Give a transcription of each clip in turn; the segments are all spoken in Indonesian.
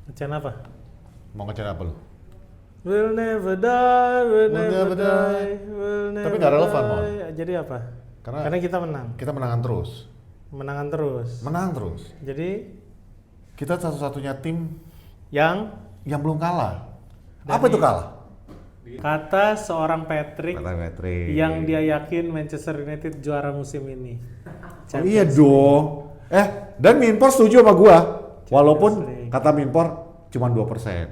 Ngecen apa? Mau ngecen apa lu? Will never die, will Will never never die. die, will never Tapi nggak relevan, Mon. die. Jadi apa? Karena kita menang. kita menangan terus. Menangan terus. Menang terus. Jadi Kita satu-satunya tim yang yang belum kalah. Dari- Apa itu kalah? kata seorang Patrick Patrick. yang dia yakin Manchester United juara musim ini. Oh iya dong. Dan Minpor setuju sama gua. Walaupun League. kata Minpor cuma 2%.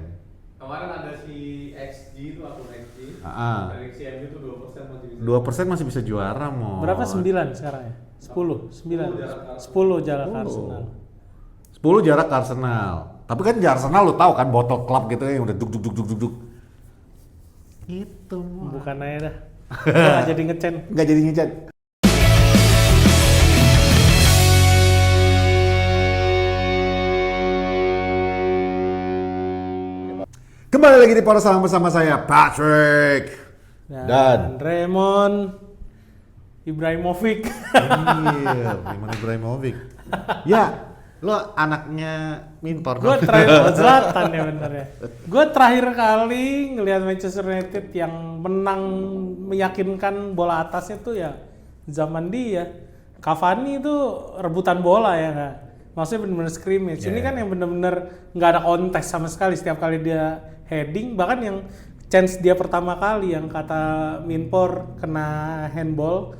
Kemarin ada si XG itu akun XG. Ah. Prediksi MU itu 2% masih bisa. 2% masih bisa juara, Mon. Berapa? 9 sekarang ya? 10, 9. 10 jarak 10. Arsenal. 10 jarak ke Arsenal. Tapi kan di Arsenal lu tahu kan botol club gitu yang udah duk. Gitu. Bukan aja dah. Nggak jadi ngecen. Nggak jadi ngecen. Kembali lagi di Parasama bersama saya Patrick dan Raymond Ibrahimovic. iya, Raymond Ibrahimovic. Ya, lo anaknya Minpor. Gue terakhir Zlatan ya bener ya. Gue terakhir kali ngelihat Manchester United yang menang meyakinkan bola atasnya tuh ya zaman dia. Cavani itu rebutan bola ya nggak? Maksudnya bener-bener scrimmage. Ini Yeah. kan yang bener-bener nggak ada kontes sama sekali setiap kali dia heading. Bahkan yang chance dia pertama kali yang kata Minpor kena handball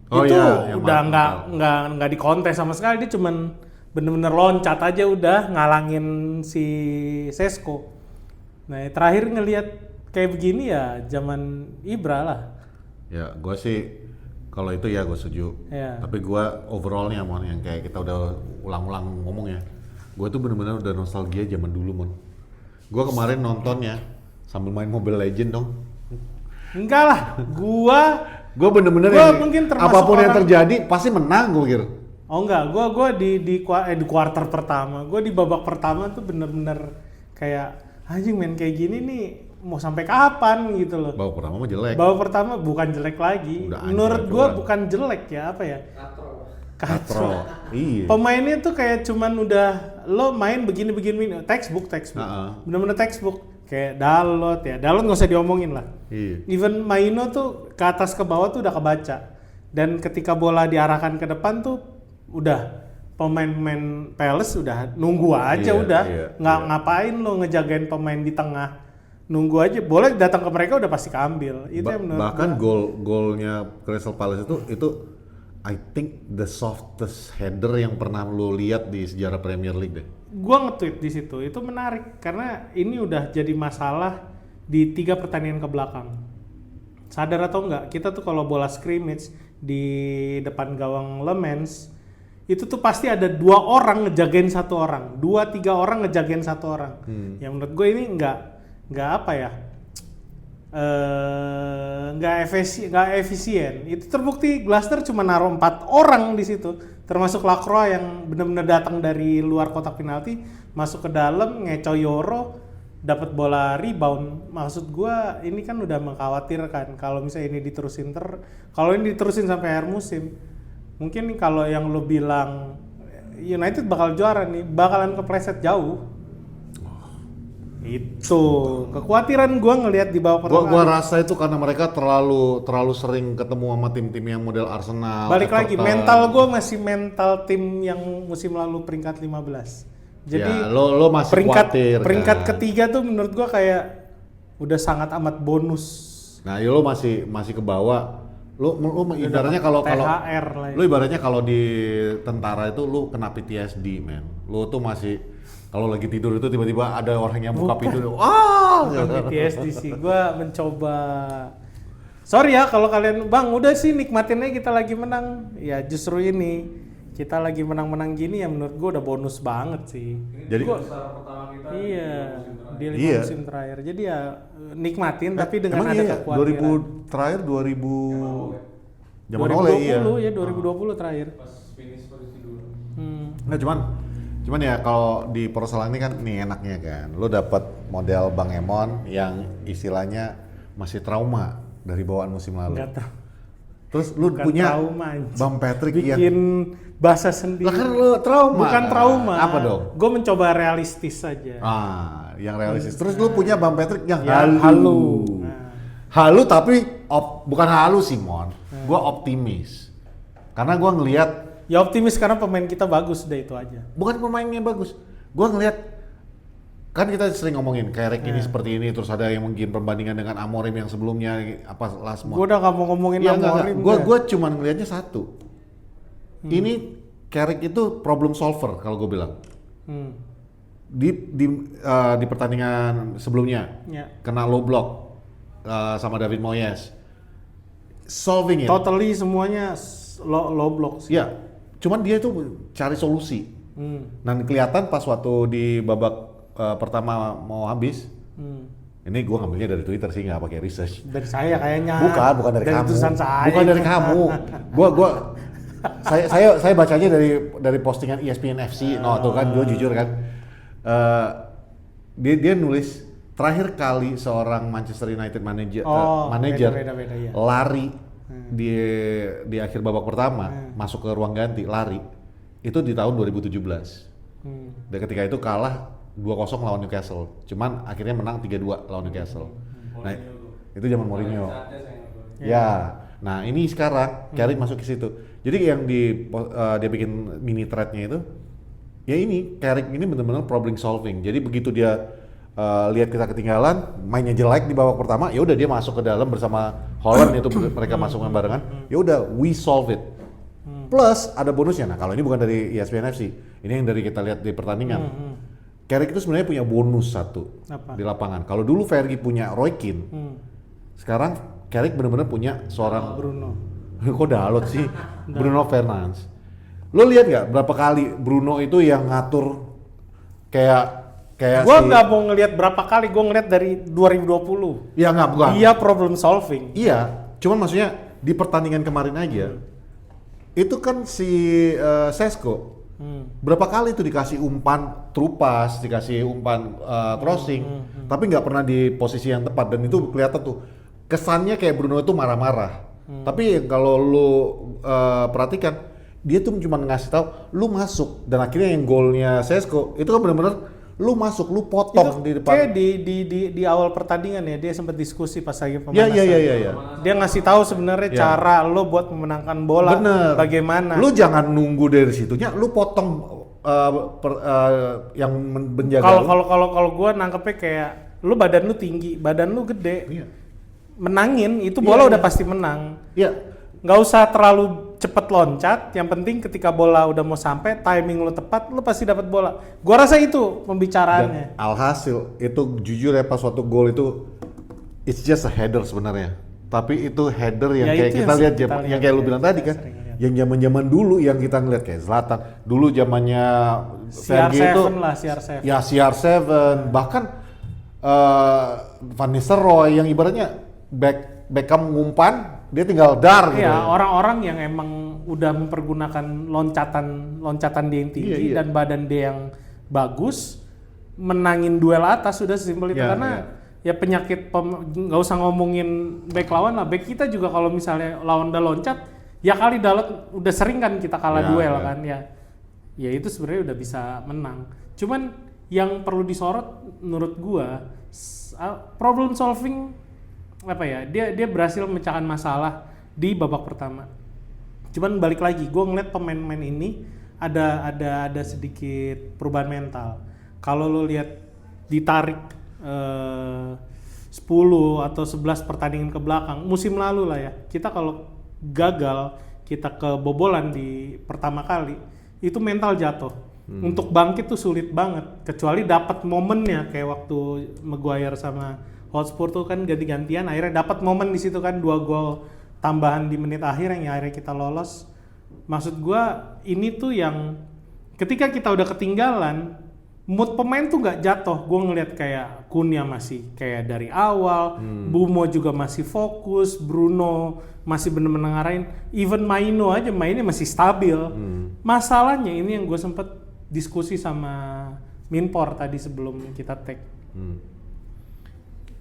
Oh itu iya, yang udah maaf. nggak dikontes sama sekali, dia cuman bener-bener loncat aja udah ngalangin si Sesko. Nah terakhir ngelihat kayak begini ya zaman Ibra lah. Ya, gue sih kalau itu ya gue setuju. Ya. Tapi gue overallnya Mon, yang kayak kita udah ulang-ulang ngomong ya. Gue tuh bener-bener udah nostalgia zaman dulu Mon. Gue kemarin nontonnya sambil main Mobile Legend dong. Enggak lah, gua Gue bener-bener Gua yang mungkin termasuk apapun yang orang- terjadi pasti menang gue kira. oh enggak, gua di kuarter pertama, gua di babak pertama tuh bener-bener kayak anjing main kayak gini nih mau sampai kapan gitu loh. Babak pertama mah jelek. Babak pertama bukan jelek lagi. Udah anjir, Menurut gua curang. bukan jelek ya, apa ya? Katro. Katro. Iya. Pemainnya tuh kayak cuman udah lo main begini textbook. Ha-ha. Bener-bener textbook. Kayak Dalot ya. Dalot nggak usah diomongin lah. Iya. Even Maino tuh ke atas ke bawah tuh udah kebaca. Dan ketika bola diarahkan ke depan tuh udah pemain-pemain Palace udah nunggu aja Iya, udah. iya, Nggak iya. ngapain lo ngejagain pemain di tengah. Nunggu aja. Bola datang ke mereka udah pasti keambil. Itu yang menurut Bahkan gua. golnya Crystal Palace itu I think the softest header yang pernah lo lihat di sejarah Premier League deh. Gua nge-tweet di situ, itu menarik karena ini udah jadi masalah di 3 pertandingan ke belakang. Sadar atau enggak, kita tuh kalau bola scrimmage di depan gawang Le Mans itu tuh pasti ada 2 orang ngejagain 1 orang, 2-3 orang ngejagain 1 orang. Yang menurut gue ini nggak apa ya, nggak efisien. Itu terbukti Glasner cuma naruh 4 orang di situ, termasuk Lacroix yang benar-benar datang dari luar kotak penalti masuk ke dalam ngeco Yoro dapat bola rebound. Maksud gua ini kan udah mengkhawatirkan kalau misalnya ini diterusin kalau ini diterusin sampai akhir musim, mungkin nih kalau yang lo bilang United bakal juara nih bakalan kepleset jauh. Itu kekhawatiran gua ngelihat di bawah Gua rasa itu karena mereka terlalu sering ketemu sama tim-tim yang model Arsenal. balik lagi Everton. mental gue masih mental tim yang musim lalu peringkat 15. Jadi Ya, lo masih khawatir, peringkat kan? ketiga tuh menurut gue kayak udah sangat amat bonus. Nah, ya lo masih ke bawah. Lo ibaratnya kalau THR lah ya. lo ibaratnya kalau di tentara itu lo kena PTSD, men. Lo tuh masih kalau lagi tidur itu tiba-tiba ada orang yang buka pintu. Wah! Bukan PTSD sih, gue mencoba. Sorry ya kalau kalian bang udah sih nikmatin aja kita lagi menang. Ya justru ini kita lagi menang-menang gini ya menurut gue udah bonus banget sih. Jadi Besar pertama kita Iya, di 5 Iya. musim terakhir. Jadi ya nikmatin tapi dengan emang ada iya, kekhawatiran. 2000 terakhir 2000 zaman 2020 oleh iya. ya 2020 terakhir. pas finish posisi dulu. Nah, cuman ya kalau di Porsalang ini kan nih enaknya kan, lo dapat model Bang Emon yang istilahnya masih trauma dari bawaan musim lalu. Enggak tahu. Terus lu Bukan punya trauma, anjing. Bang Patrick yang Bikin bahasa sendiri. lah kan lu trauma. Bukan trauma. Apa dong? Gue mencoba realistis saja. Yang realistis. Terus lu punya Bang Patrick yang Yang halu. halu. Nah. Halu tapi bukan halu sih, Mon. Gua optimis. Karena gua ngelihat Ya optimis karena pemain kita bagus, udah itu aja. bukan pemainnya bagus. Gua ngelihat kan kita sering ngomongin Carrick ini seperti ini, terus ada yang mungkin perbandingan dengan Amorim yang sebelumnya apa lah semua. Gue udah gak mau ngomongin Amorim. Gue cuma ngelihatnya satu. Ini Carrick itu problem solver kalau gue bilang. Di pertandingan sebelumnya kena low block sama David Moyes. Solving it. Totally semuanya low block sih. Ya, cuman dia itu cari solusi. Dan kelihatan pas waktu di babak pertama mau habis. Ini gue ngambilnya dari Twitter sih, nggak pakai research. Dari saya kayaknya. Bukan dari kamu. Tulisan saya. Bukan dari kamu. Saya bacanya dari postingan ESPN FC. No, tuh kan gue jujur kan. Dia nulis terakhir kali seorang Manchester United manager beda, ya. lari di akhir babak pertama masuk ke ruang ganti lari itu di tahun 2017. Dan ketika itu kalah 2-0 lawan Newcastle. Cuman akhirnya menang 3-2 lawan Newcastle. Nah, itu zaman Mourinho. Ya. Nah, ini sekarang Carrick masuk ke situ. Jadi yang dia bikin mini thread-nya itu ya ini Carrick ini benar-benar problem solving. Jadi begitu dia lihat kita ketinggalan, mainnya jelek di babak pertama, ya udah dia masuk ke dalam bersama Holland itu mereka masuk barengan. Ya udah we solve it. Plus ada bonusnya. Nah, kalau ini bukan dari ESPN FC. Ini yang dari kita lihat di pertandingan. Carrick itu sebenarnya punya bonus satu di lapangan. Kalau dulu Fergie punya Roy Keane, sekarang Carrick benar-benar punya seorang Bruno. Kok Dalot sih? Bruno Fernandes. Lo lihat nggak berapa kali Bruno itu yang ngatur kayak Gua nggak mau ngelihat berapa kali, gua ngelihat dari 2020. Ya nggak bukan. Dia problem solving. Iya, cuman maksudnya di pertandingan kemarin aja, itu kan si Sesko berapa kali itu dikasih umpan true pass, dikasih umpan crossing, tapi nggak pernah di posisi yang tepat dan itu kelihatan tuh kesannya kayak Bruno itu marah-marah. Tapi kalau lu perhatikan, dia tuh cuma ngasih tahu lu masuk dan akhirnya yang golnya Sesko itu kan benar-benar lu masuk, lu potong di depan. Kayak di awal pertandingan ya, dia sempat diskusi pas lagi pemanasan. Iya. Dia ngasih tahu sebenarnya cara lo buat memenangkan bola. Bener. Bagaimana. Lu jangan nunggu dari situnya, lu potong yang menjaga. Kalau gue nangkepnya kayak lu badan lu tinggi, badan lu gede. Iya. Menangin itu bola udah pasti menang. Iya. Nggak usah terlalu cepet loncat, yang penting ketika bola udah mau sampai, timing lu tepat, lu pasti dapat bola. Gua rasa itu pembicaraannya. Dan alhasil itu jujur ya pas waktu gol itu it's just a header sebenarnya. Tapi itu header yang Ya, kayak itu kita lihat yang kayak lu ya, bilang tadi kan. Yang zaman-zaman dulu yang kita ngeliat kayak Zlatan. Dulu zamannya Fergie itu CR7. Ya CR7 bahkan Van Nistelrooy yang ibaratnya Beckham ngumpan dia tinggal dar gitu. Iya, orang-orang yang emang udah mempergunakan loncatan dia yang tinggi dan badan dia yang bagus, menangin duel atas sudah sesimpel itu. Karena ya penyakit nggak usah ngomongin back lawan lah, back kita juga kalau misalnya lawan udah loncat, ya kali Dalot udah sering kan kita kalah duel kan ya itu sebenarnya udah bisa menang. Cuman yang perlu disorot menurut gua problem solving apa ya, dia berhasil memecahkan masalah di babak pertama. Cuman balik lagi, gue ngeliat pemain-pemain ini ada sedikit perubahan mental. Kalau lo lihat ditarik 10 atau 11 pertandingan ke belakang musim lalu lah ya, kita kalau gagal, kita kebobolan di pertama kali, itu mental jatuh. Untuk bangkit tuh sulit banget, kecuali dapat momennya kayak waktu Maguire sama Hotspur tuh kan ganti-gantian, akhirnya dapat momen di situ kan 2 gol tambahan di menit akhir yang akhirnya kita lolos. Maksud gua ini tuh yang ketika kita udah ketinggalan, mood pemain tuh nggak jatuh. Gua ngeliat kayak Cunha masih kayak dari awal, Bumo juga masih fokus, Bruno masih bener-bener ngarahin, even Maino aja mainnya masih stabil. Masalahnya ini yang gue sempet diskusi sama Minpor tadi sebelum kita tag.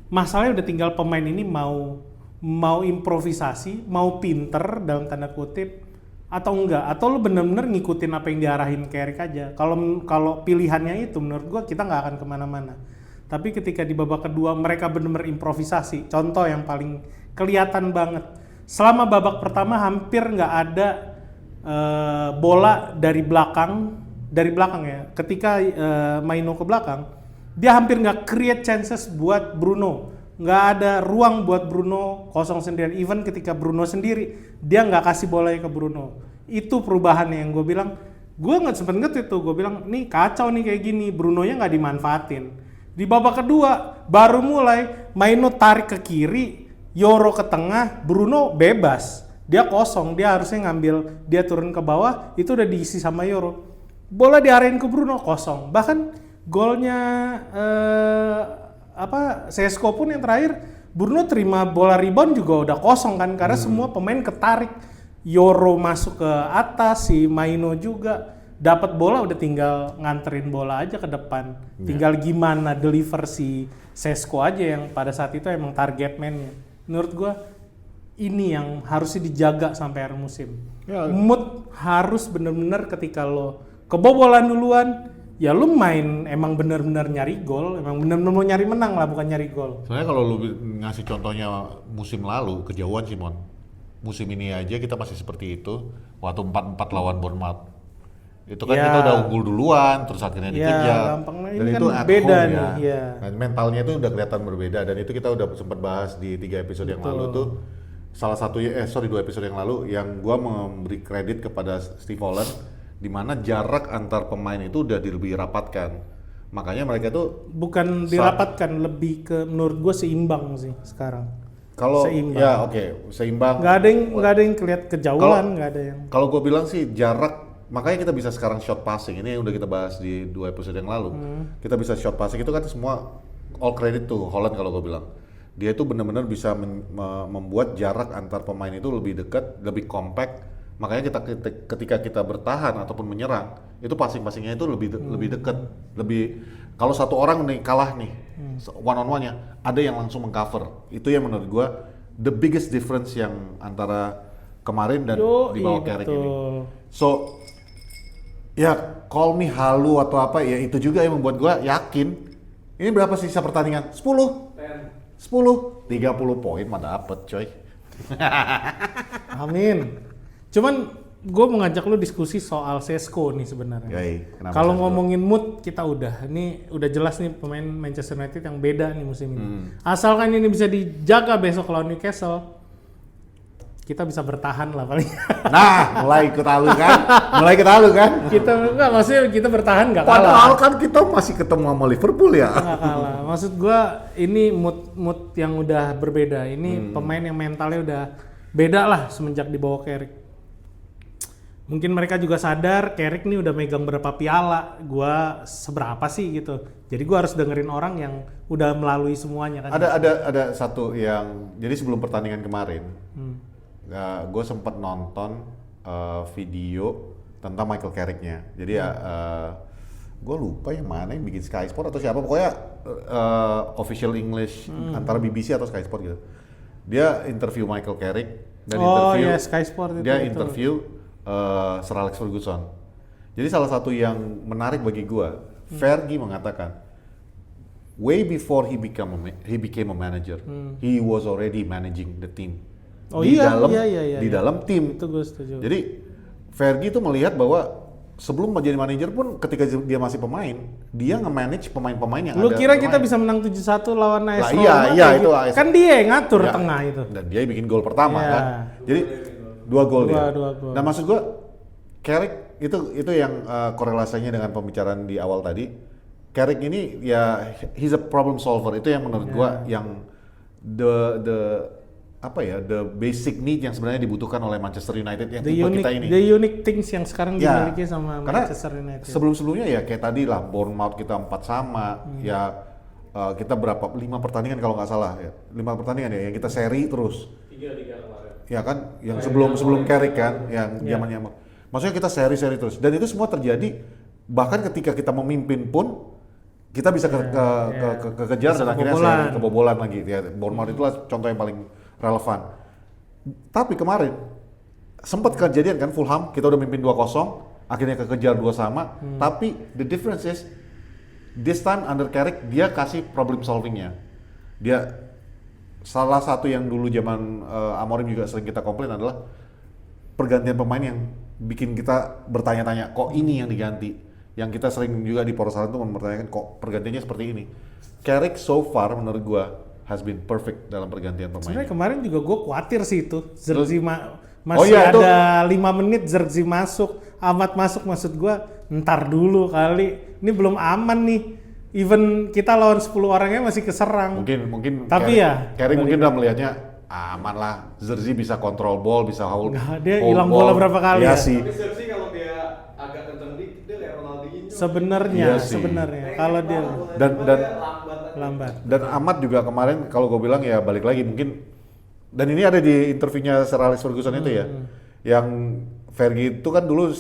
Masalahnya udah tinggal pemain ini mau mau improvisasi, mau pinter dalam tanda kutip atau enggak, atau lu bener-bener ngikutin apa yang diarahin ke Erik aja. Kalau pilihannya itu menurut gua kita nggak akan kemana-mana. Tapi ketika di babak kedua mereka bener-bener improvisasi, contoh yang paling kelihatan banget, selama babak pertama hampir nggak ada bola dari belakang ya. Ketika Maino ke belakang, dia hampir nggak create chances buat Bruno. Nggak ada ruang buat Bruno kosong sendirian. Even ketika Bruno sendiri, dia nggak kasih bolanya ke Bruno. Itu perubahannya yang gue bilang. Gue nggak sempet ngerti tuh. Gue bilang, nih kacau nih kayak gini. Brunonya nggak dimanfaatin. Di babak kedua, baru mulai Maino tarik ke kiri, Yoro ke tengah, Bruno bebas. Dia kosong, dia harusnya ngambil, dia turun ke bawah, itu udah diisi sama Yoro. Bola diarahin ke Bruno, kosong. Bahkan golnya Sesko pun yang terakhir Bruno terima bola rebound juga udah kosong kan karena semua pemain ketarik. Yoro masuk ke atas, si Maino juga dapat bola udah tinggal nganterin bola aja ke depan. Tinggal gimana deliver si Sesko aja yang pada saat itu emang target man-nya. Menurut gua ini yang harusnya dijaga sampai akhir musim. Mood harus bener-bener ketika lo kebobolan duluan, ya lu main emang bener-bener nyari gol, emang bener-bener mau nyari menang lah, bukan nyari gol. Sebenarnya kalau lu ngasih contohnya musim lalu, kejauhan sih Mon. Musim ini aja kita masih seperti itu, waktu 4-4 lawan Bournemouth. Itu kan kita udah unggul duluan, terus akhirnya dikejar. Dan Dan ini itu kan at beda home, nih. ya. Dan mentalnya itu udah kelihatan berbeda, dan itu kita udah sempat bahas di 3 episode yang lalu tuh. Salah satunya, 2 episode yang lalu, yang gua memberi kredit kepada Steve Holland, di mana jarak antar pemain itu udah lebih rapatkan. Makanya mereka tuh bukan dirapatkan, lebih ke menurut gue seimbang sih sekarang. Kalau ya seimbang. Nggak ada yang kelihatan kejauhan, nggak ada yang. Kalau gue bilang sih jarak, makanya kita bisa sekarang shot passing. Ini yang udah kita bahas di 2 episode yang lalu. Kita bisa shot passing itu kan semua all credit tuh Holland kalau gue bilang. Dia itu benar-benar bisa membuat jarak antar pemain itu lebih dekat, lebih compact. Makanya ketika kita bertahan ataupun menyerang, itu passing-passingnya itu lebih dekat, lebih kalau satu orang nih kalah nih, one on one-nya, ada yang langsung mengcover. Itu yang menurut gua the biggest difference yang antara kemarin dan di bawah Carrick ini. So, ya call me halu atau apa, ya itu juga yang membuat gua yakin. Ini berapa sisa pertandingan? 10, 30 poin mah dapet coy. Amin. Cuman gue mau ngajak lu diskusi soal Sesko nih sebenarnya. Kalau ngomongin mood kita ini udah jelas nih pemain Manchester United yang beda nih musim ini. Asalkan ini bisa dijaga besok lawan Newcastle, kita bisa bertahan lah paling. Nah, mulai ikut halu kan? Kita enggak, maksudnya kita bertahan nggak kalah. Padahal kan kita masih ketemu sama Liverpool ya. Nggak kalah. Maksud gue ini mood yang udah berbeda. Ini pemain yang mentalnya udah beda lah semenjak dibawa Carrick. Mungkin mereka juga sadar Carrick nih udah megang berapa piala, gua seberapa sih gitu. Jadi gua harus dengerin orang yang udah melalui semuanya kan. Ada satu yang, jadi sebelum pertandingan kemarin, gue sempat nonton video tentang Michael Carrick-nya. Jadi gue lupa yang mana yang bikin Sky Sport atau siapa, pokoknya official English antara BBC atau Sky Sport gitu. Dia interview Michael Carrick dan Sky Sport dia interview Sir Alex Ferguson. Jadi salah satu yang menarik bagi gua, Fergie mengatakan, way before he became a manager, he was already managing the team. Di dalam tim. Itu gue setuju. Jadi Fergie itu melihat bahwa sebelum menjadi manajer pun ketika dia masih pemain, dia nge-manage pemain-pemain yang Lu kira kita bisa menang 7-1 lawan AS Roma? Iya, itu AS. Kan dia yang ngatur tengah itu. Dan dia bikin gol pertama kan. Jadi 2 gol dia. Nah maksud gua Carrick itu yang korelasinya dengan pembicaraan di awal tadi. Carrick ini ya he's a problem solver. Itu yang menurut gua yang the basic need yang sebenarnya dibutuhkan oleh Manchester United yang tipe kita ini. The unique things yang sekarang dimiliki sama Manchester United. Sebelum-sebelumnya ya kayak tadi lah Bournemouth kita 4 sama, ya kita berapa 5 pertandingan kalau nggak salah ya. 5 pertandingan ya yang kita seri terus. 3 kemarin. Ya kan, yang sebelum Carrick kan, yang zamannya. Maksudnya kita seri terus. Dan itu semua terjadi bahkan ketika kita memimpin pun kita bisa kekejar dan akhirnya kebobolan lagi. Ya, Bournemouth itulah contoh yang paling relevan. Tapi kemarin sempat kejadian kan Fulham kita udah mimpin 2-0, akhirnya kekejar 2 sama, tapi the difference is this time under Carrick dia kasih problem solvingnya. Dia salah satu yang dulu zaman Amorim juga sering kita komplain adalah pergantian pemain yang bikin kita bertanya-tanya kok ini yang diganti. Yang kita sering juga di Porosaran tuh mempertanyakan kok pergantiannya seperti ini. Carrick so far menurut gua has been perfect dalam pergantian pemain. Sebenarnya kemarin juga gue khawatir sih itu Zirkzee masih iya, ada 5 menit Zirkzee masuk, Amat masuk, maksud gue ntar dulu kali, ini belum aman nih, even kita lawan 10 orangnya masih keserang. Mungkin tapi Carrick mungkin udah melihatnya aman lah, Zirkzee bisa kontrol ball, bisa hold. Nggak, dia hilang bola berapa kali ya ya? sih. Tapi Zirkzee kalau dia agak kenceng dikit dia kayak Ronaldinho. Sebenarnya Iya sih. kalau dia Dan lambat. Dan Amat juga kemarin kalau gue bilang ya balik lagi mungkin, dan ini ada di interviewnya Sir Alex Ferguson itu ya, yang Fergie itu kan dulu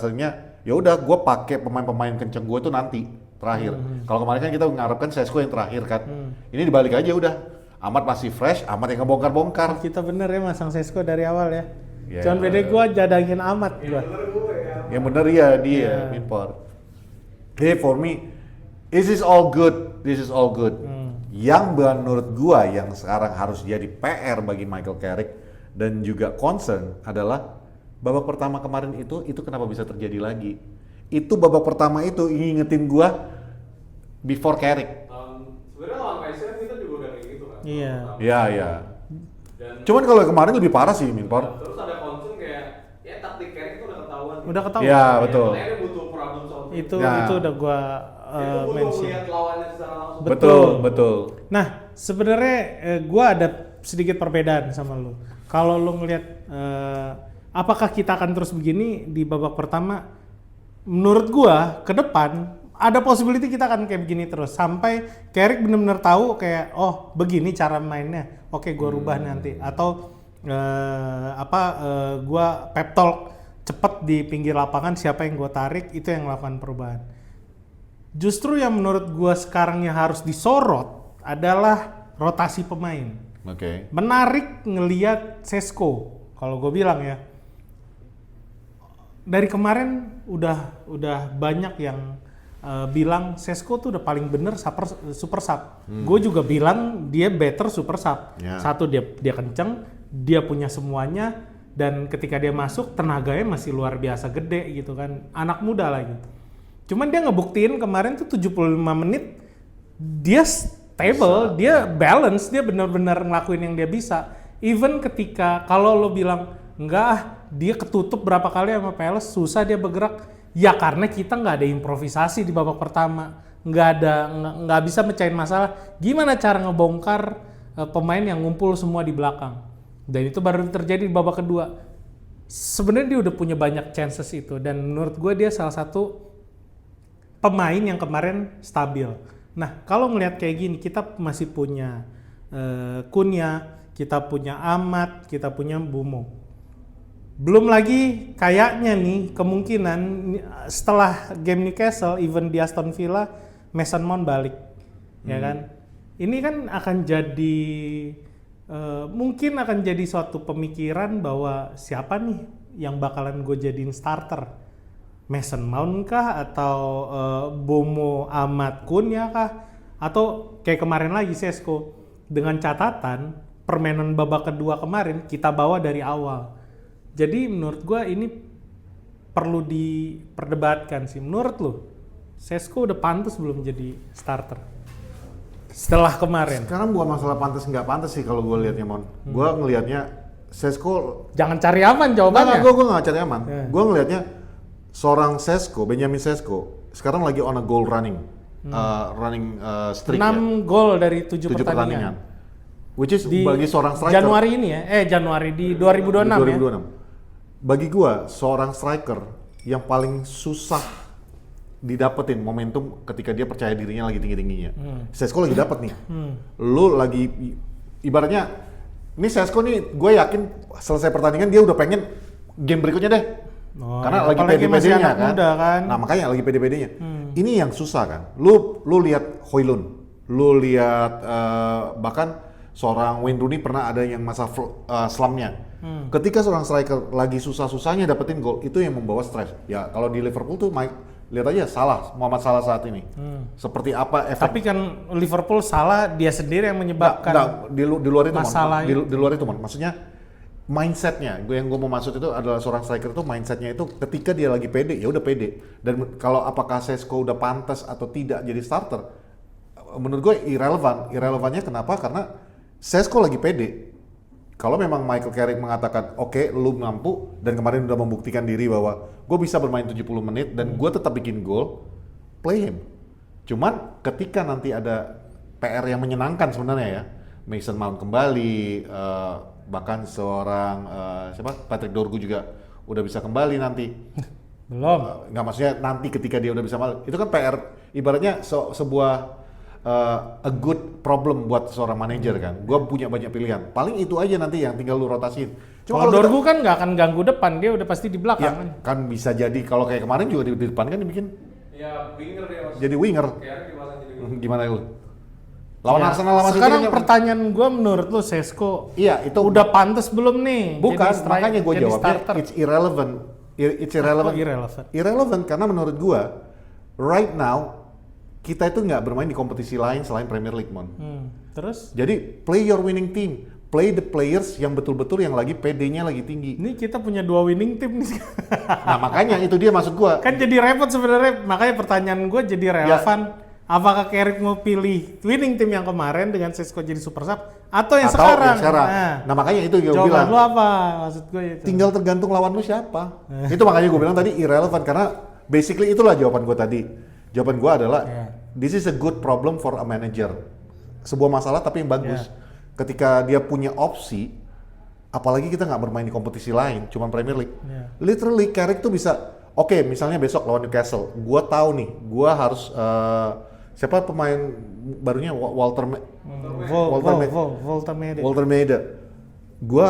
seringnya ya udah gue pakai pemain-pemain kenceng gue tuh nanti terakhir. Kalau kemarin kan kita mengharapkan Sesko yang terakhir kan, ini dibalik aja udah, Amat masih fresh, Amat yang ngebongkar-bongkar. Kita bener ya masang Sesko dari awal ya. Ya. Cuman beda gue jadangin Amat gue. Yang bener ya dia impor. Hey, for me, this is all good. Yang menurut gua yang sekarang harus jadi PR bagi Michael Carrick dan juga concern adalah babak pertama kemarin itu kenapa bisa terjadi lagi? Itu babak pertama itu ngingetin gua before Carrick. Sebenarnya lawan Kaiser kita juga udah kayak gitu kan. Iya. Iya. Dan Cuman kalau kemarin lebih parah sih Minpor. terus ada concern kayak ya taktik Carrick itu udah ketahuan. Udah ketahuan. Iya, betul. Makanya dia butuh problem solving. Itu Ya. itu udah gue Dia butuh mention. melihat lawannya secara langsung. Betul. Nah, sebenarnya gue ada sedikit perbedaan sama lu. Kalau lu ngelihat apakah kita akan terus begini di babak pertama? Menurut gue ke depan ada possibility kita akan kayak begini terus sampai Carrick benar-benar tahu kayak oh begini cara mainnya. Oke, gue rubah nanti atau gue pep talk cepet di pinggir lapangan siapa yang gue tarik itu yang melakukan perubahan. Justru yang menurut gue sekarang yang harus disorot adalah rotasi pemain. Oke. Menarik ngelihat Sesko kalau gue bilang ya. Dari kemarin udah banyak yang bilang Sesko tuh udah paling bener super sub. Gue juga bilang dia better super sub. Ya. Satu dia kenceng, dia punya semuanya dan ketika dia masuk tenaganya masih luar biasa gede gitu kan. Anak muda lagi. Cuman dia ngebuktiin kemarin tuh 75 menit dia stable, dia balance, dia benar-benar ngelakuin yang dia bisa. Even ketika kalau lo bilang enggak dia ketutup berapa kali sama Palace susah dia bergerak. Ya karena kita nggak ada improvisasi di babak pertama, nggak bisa mecahin masalah. Gimana cara ngebongkar pemain yang ngumpul semua di belakang? Dan itu baru terjadi di babak kedua. Sebenarnya dia udah punya banyak chances itu dan menurut gue dia salah satu pemain yang kemarin stabil. Nah kalau ngelihat kayak gini kita masih punya Cunha, kita punya Amat, kita punya Mbeumo. Belum lagi kayaknya nih kemungkinan setelah game Newcastle, even di Aston Villa, Mason Mount balik, ya kan? Ini kan akan jadi mungkin akan jadi suatu pemikiran bahwa siapa nih yang bakalan gue jadiin starter, Mason Mount kah atau Mbeumo, Amat, Cunha kah? Atau kayak kemarin lagi Sesko dengan catatan permainan babak kedua kemarin kita bawa dari awal. Jadi menurut gue ini perlu diperdebatkan sih. Menurut lu, Sesko udah pantas belum jadi starter? Setelah kemarin. Sekarang bukan masalah pantas nggak pantas sih kalau gue liatnya Mon. Gue ngelihatnya Sesko. Jangan cari aman jawabannya. Gue nggak cari aman. Yeah. Gue ngelihatnya seorang Sesko, Benjamin Sesko, sekarang lagi on a goal running streak 6 gol dari 7 7 pertandingan. pertandingan. Which is Di bagi seorang striker. Januari ini ya? Januari di 2026 ya? 2026. Bagi gua seorang striker yang paling susah didapetin momentum ketika dia percaya dirinya lagi tinggi-tingginya. Sesko lagi dapet nih. Lu lagi ibaratnya ini Sesko nih gue yakin selesai pertandingan dia udah pengen game berikutnya deh. Oh, karena ya, lagi apalagi masih pede-pedenya anak muda kan. Nah, makanya lagi pede-pedenya. Ini yang susah kan. Lu lihat Højlund, lu lihat bahkan seorang Wayne Rooney pernah ada yang masa slump-nya. Ketika seorang striker lagi susah-susahnya dapetin gol, itu yang membawa stres. Ya kalau di Liverpool tuh lihat aja Muhammad Salah saat ini. Seperti apa efek. Tapi kan Liverpool salah dia sendiri yang menyebabkan di luar itu masalah di luar itu maksudnya mindsetnya. Yang gue mau maksud itu adalah seorang striker itu mindsetnya itu ketika dia lagi pede, ya udah pede. Dan kalau apakah Šeško udah pantas atau tidak jadi starter, menurut gue irrelevannya kenapa? Karena Šeško lagi pede. Kalau memang Michael Carrick mengatakan, oke, lu mampu, dan kemarin udah membuktikan diri bahwa gue bisa bermain 70 menit dan gue tetap bikin gol, play him. Cuman ketika nanti ada PR yang menyenangkan sebenarnya ya, Mason Mount kembali, bahkan seorang Patrick Dorgu juga udah bisa kembali nanti. belum. Nggak, maksudnya nanti ketika dia udah bisa kembali, itu kan PR, ibaratnya sebuah a good problem buat seorang manajer kan. Gua punya banyak pilihan. Paling itu aja nanti yang tinggal lu rotasiin. Kalau Dorgu kan nggak akan ganggu depan, dia udah pasti di belakang. Ya, kan bisa jadi kalau kayak kemarin juga di depan kan dibikin Ya winger dia mas. jadi winger. Kayak dipasang jadi winger. Gimana lu? Lawan Ya, Arsenal lawan City sekarang kan- pertanyaan gue menurut lu Šeško Iya, itu udah pantas belum nih? bukan, jadi makanya gue jadi jawabnya starter? it's irrelevant. It's irrelevant. Oh, irrelevant. Irrelevant karena menurut gue right now kita itu nggak bermain di kompetisi lain selain Premier League, Mon. Terus? Jadi play your winning team, play the players yang betul-betul yang lagi PD-nya lagi tinggi. Ini kita punya 2 winning team nih. Nah makanya itu dia maksud gue. Kan jadi repot sebenarnya, makanya pertanyaan gue jadi relevan. Apakah Carrick mau pilih winning team yang kemarin dengan Šeško jadi super sub atau yang Atau sekarang? yang sekarang. Nah makanya itu gue jawaban bilang. lu apa? Maksud gue itu. Tinggal tergantung lawan lu siapa. Itu makanya gue bilang tadi irrelevant karena basically itulah jawaban gue tadi. Jawaban gue adalah this is a good problem for a manager. Sebuah masalah tapi yang bagus. Ketika dia punya opsi, apalagi kita nggak bermain di kompetisi lain, cuma Premier League. Literally Carrick tuh bisa, oke, misalnya besok lawan Newcastle, gue tahu nih, gue harus siapa pemain barunya Walter Maeda. Gue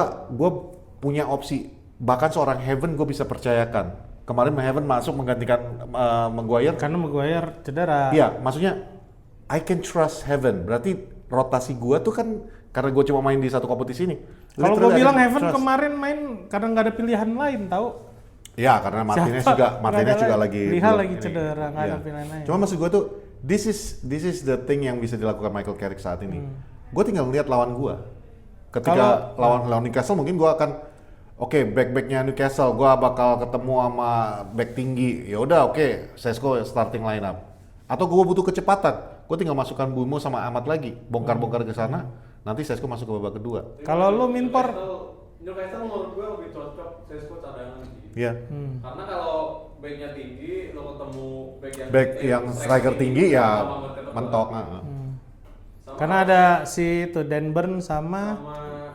punya opsi, bahkan seorang Heaven gue bisa percayakan. Kemarin Heaven masuk menggantikan Maguire. Karena Maguire cedera. Iya, maksudnya I can trust Heaven. Berarti rotasi gue tuh kan karena gue cuma main di satu kompetisi ini. Kalau gue Literally I bilang can Heaven trust. kemarin main karena nggak ada pilihan lain, tahu? Ya, karena Martinez juga lagi Liha belum lagi ini. cedera, nggak ada Iya. pilihan lain. Cuma maksud gue tuh this is the thing yang bisa dilakukan Michael Carrick saat ini. Gue tinggal lihat lawan gue. Ketika lawan Newcastle mungkin gue akan back-backnya Newcastle gue bakal ketemu sama back tinggi. Ya udah Šeško starting lineup. Atau gue butuh kecepatan, gue tinggal masukkan Bumo sama Ahmad lagi, bongkar-bongkar ke sana. Nanti Šeško masuk ke babak kedua. Kalau lu Minpor, Newcastle menurut gue lebih cocok Šeško cadangan sih. Iya. Karena kalau backnya tinggi, lo ketemu Back yang striker tinggi ya sama ketemu mentok. sama karena ada si itu Dan Burn sama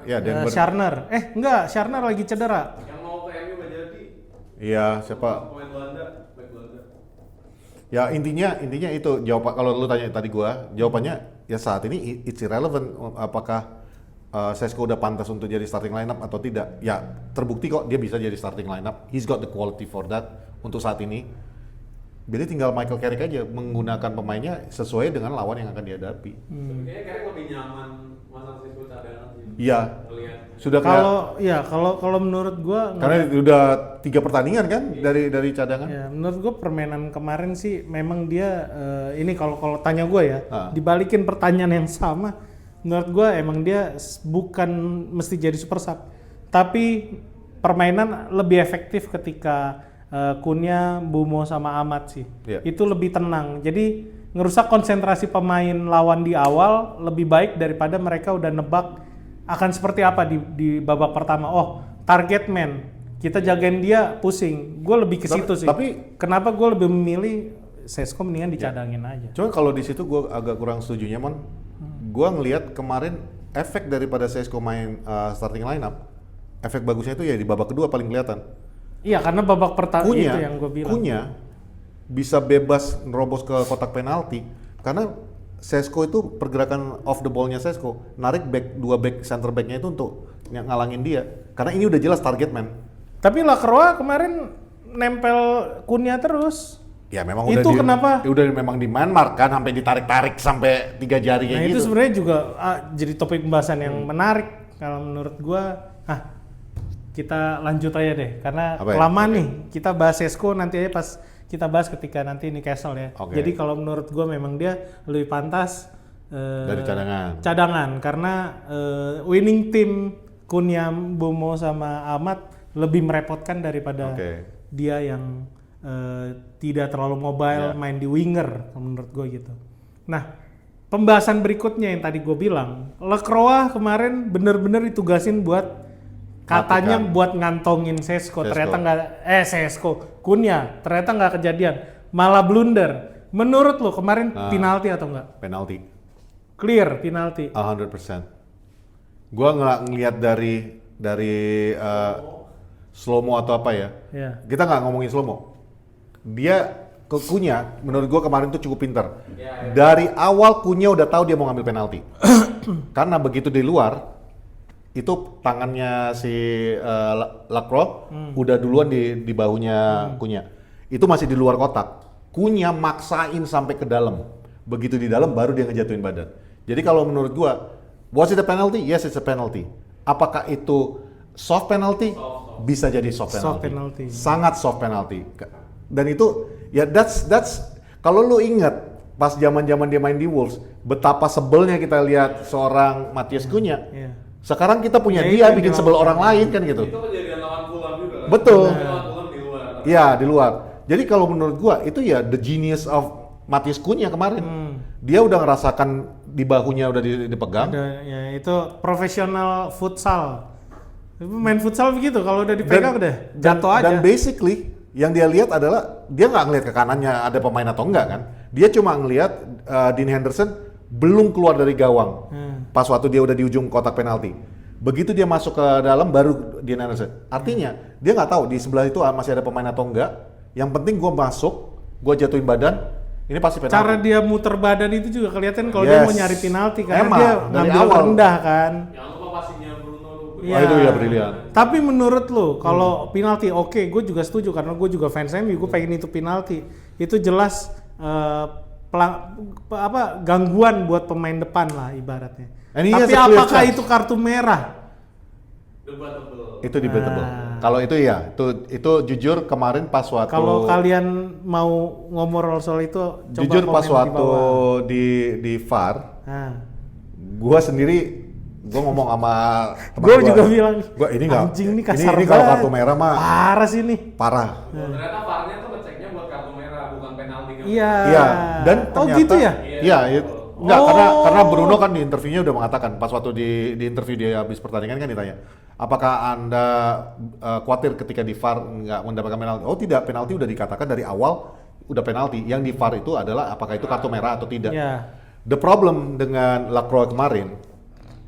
Ya Denver. Sharner. Enggak, Sharner lagi cedera. yang mau ke MU nggak jadi. Iya, siapa? Pemain Belanda, back Belanda. Ya intinya itu jawaban kalau lu tanya tadi gua, jawabannya ya saat ini it's irrelevant apakah Šeško udah pantas untuk jadi starting lineup atau tidak. Ya terbukti kok dia bisa jadi starting lineup. He's got the quality for that untuk saat ini. Jadi tinggal Michael Carrick aja menggunakan pemainnya sesuai dengan lawan yang akan dihadapi. Tapi kayaknya Carrick lebih nyaman masang Šeško cadangan sih. Iya. Ngelihat. Sudah Kalau menurut gua karena udah 3 pertandingan kan dari cadangan. ya, menurut gua permainan kemarin sih memang dia ini kalau tanya gua ya, dibalikin pertanyaan yang sama, menurut gua emang dia bukan mesti jadi super sub, tapi permainan lebih efektif ketika Cunha, Bumo sama Ahmad sih. Iya. Itu lebih tenang. Jadi ngerusak konsentrasi pemain lawan di awal lebih baik daripada mereka udah nebak akan seperti apa di babak pertama. Oh, target man. Kita jagain dia pusing. Gue lebih ke situ sih. Tapi kenapa gue lebih memilih Šeško mendingan dicadangin aja. Cuma kalau di situ gue agak kurang setujunya, Mon. Gue ngelihat kemarin efek daripada Šeško main starting lineup, efek bagusnya itu ya di babak kedua paling kelihatan. Iya, karena babak pertama itu Cunha, yang gue bilang. Cunha bisa bebas nerobos ke kotak penalti karena Šeško itu pergerakan off the ball-nya Šeško narik dua back center back-nya itu untuk ngalangin dia karena ini udah jelas target man. Tapi Lacroix kemarin nempel Cunha terus. Ya memang Itu kenapa? udah memang di man-mark kan sampai ditarik-tarik sampai 3 jari kayak Nah itu gitu. sebenarnya juga jadi topik pembahasan yang menarik kalau menurut gua. Kita lanjut aja deh karena Apa ya? kelamaan nih kita bahas Sesko nanti aja pas kita bahas ketika nanti Newcastle ya. Oke. Jadi kalau menurut gua memang dia lebih pantas Dari cadangan. cadangan karena winning team Kunya, Bomo sama Ahmad lebih merepotkan daripada dia yang tidak terlalu mobile main di winger menurut gua gitu. Nah pembahasan berikutnya yang tadi gue bilang, Lacroix kemarin bener-bener ditugasin buat katanya buat ngantongin Sesko. Ternyata nggak, Sesko, Kunya, ternyata nggak kejadian, malah blunder. Menurut lo kemarin penalti atau enggak? Penalti. Clear penalti. 100%. Gua ngelihat dari slow mo atau apa ya. Yeah. Kita nggak ngomongin slow mo. Dia ke Kunya, menurut gua kemarin tuh cukup pintar. Dari awal Kunya udah tahu dia mau ngambil penalti. Karena begitu di luar, itu tangannya si Lacroix udah duluan di bahunya Kunya. Itu masih di luar kotak. Kunya maksain sampai ke dalam. Begitu di dalam baru dia ngejatuhin badan. Jadi kalau menurut gua, was it a penalty? Yes, it's a penalty. Apakah itu soft penalty? Bisa jadi soft penalty. Sangat soft penalty. Dan itu ya that's kalau lu ingat pas zaman-zaman dia main di Wolves, betapa sebelnya kita lihat seorang Matheus Cunha. Sekarang kita punya dia bikin sebel orang lain kan gitu. Itu kejadian lawan Fulham juga kan? Betul. Lawan Fulham di luar. Iya, di luar. Jadi kalau menurut gua itu ya the genius of Matheus Cunha kemarin. Dia udah ngerasakan di bahunya udah dipegang. Ya itu profesional futsal. Main futsal begitu, kalau udah dipegang udah jatuh aja. Dan basically yang dia lihat adalah dia nggak ngelihat ke kanannya ada pemain atau enggak kan. Dia cuma ngelihat Dean Henderson belum keluar dari gawang. Pas waktu dia udah di ujung kotak penalti. Begitu dia masuk ke dalam baru Dean Henderson. Artinya dia nggak tahu di sebelah itu masih ada pemain atau enggak. Yang penting gua masuk, gua jatuhin badan, ini pasti penalti. Cara dia muter badan itu juga kelihatan kalau dia mau nyari penalti karena emang, dia dari ngambil awal rendah kan. Jangan lupa passingnya Bruno tuh. Wah, itu ya brilian. Tapi menurut lo kalau penalti oke, gue juga setuju karena gue juga fans MU, gue pengen itu penalti. Itu jelas gangguan buat pemain depan lah ibaratnya. Tapi apakah itu kartu merah? Debatable. Itu debatable. Kalau itu ya, itu jujur kemarin pas waktu. Kalau kalian mau ngomong soal itu, coba jujur pas komen waktu di VAR, gua sendiri ngomong sama teman gua juga bilang, gua ini nggak, anjing nih kasar ini kalau kartu merah mah parah sih nih. Parah. Ternyata VAR-nya tuh ngeceknya buat kartu merah bukan penalti. Iya. Dan ternyata, gitu ya? Iya, enggak, karena Bruno kan di interviewnya udah mengatakan pas waktu di interview dia habis pertandingan kan ditanya, apakah Anda khawatir ketika di VAR nggak mendapatkan penalti? Oh tidak, penalti udah dikatakan dari awal udah penalti. Yang di VAR itu adalah apakah itu kartu merah atau tidak. The problem dengan Lacroix kemarin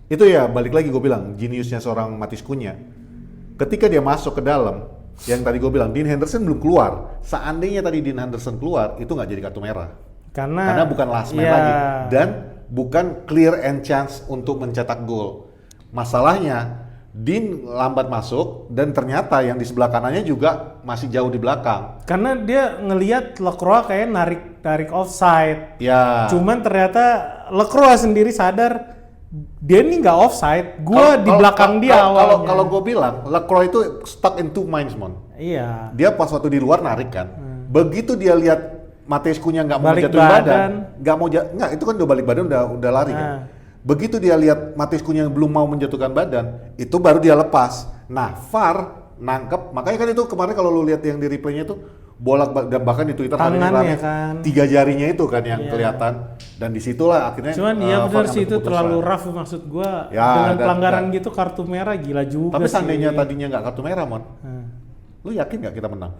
itu ya balik lagi gue bilang geniusnya seorang Matheus Cunha. Ketika dia masuk ke dalam, yang tadi gue bilang Dean Henderson belum keluar. Seandainya tadi Dean Henderson keluar, itu nggak jadi kartu merah. Karena bukan last man lagi dan bukan clear and chance untuk mencetak gol. Masalahnya Dean lambat masuk dan ternyata yang di sebelah kanannya juga masih jauh di belakang. Karena dia ngelihat Lacroix kayak narik offside. Ya. Cuman ternyata Lacroix sendiri sadar dia ini nggak offside. Gua di belakang dia awalnya. Kalau gue bilang Lacroix itu stuck in two minds, Mon. Iya. Dia pas waktu di luar narik kan. Begitu dia lihat Matheus Cunha nggak mau Balik jatuhin badan, badan. nggak itu kan udah balik badan udah lari kan. Begitu dia lihat Matheus Cunha yang belum mau menjatuhkan badan, itu baru dia lepas. Nah, VAR nangkep, makanya kan itu kemarin kalau lu lihat yang di replaynya itu bolak dan bahkan di Twitter hari ini rame, kan. 3 jarinya itu kan yang kelihatan dan disitulah akhirnya. Cuman iya benar sih itu terlalu rough maksud gua. Dengan pelanggaran gitu kartu merah gila juga. Tapi sih. seandainya tadinya nggak kartu merah, Mon, lu yakin nggak kita menang?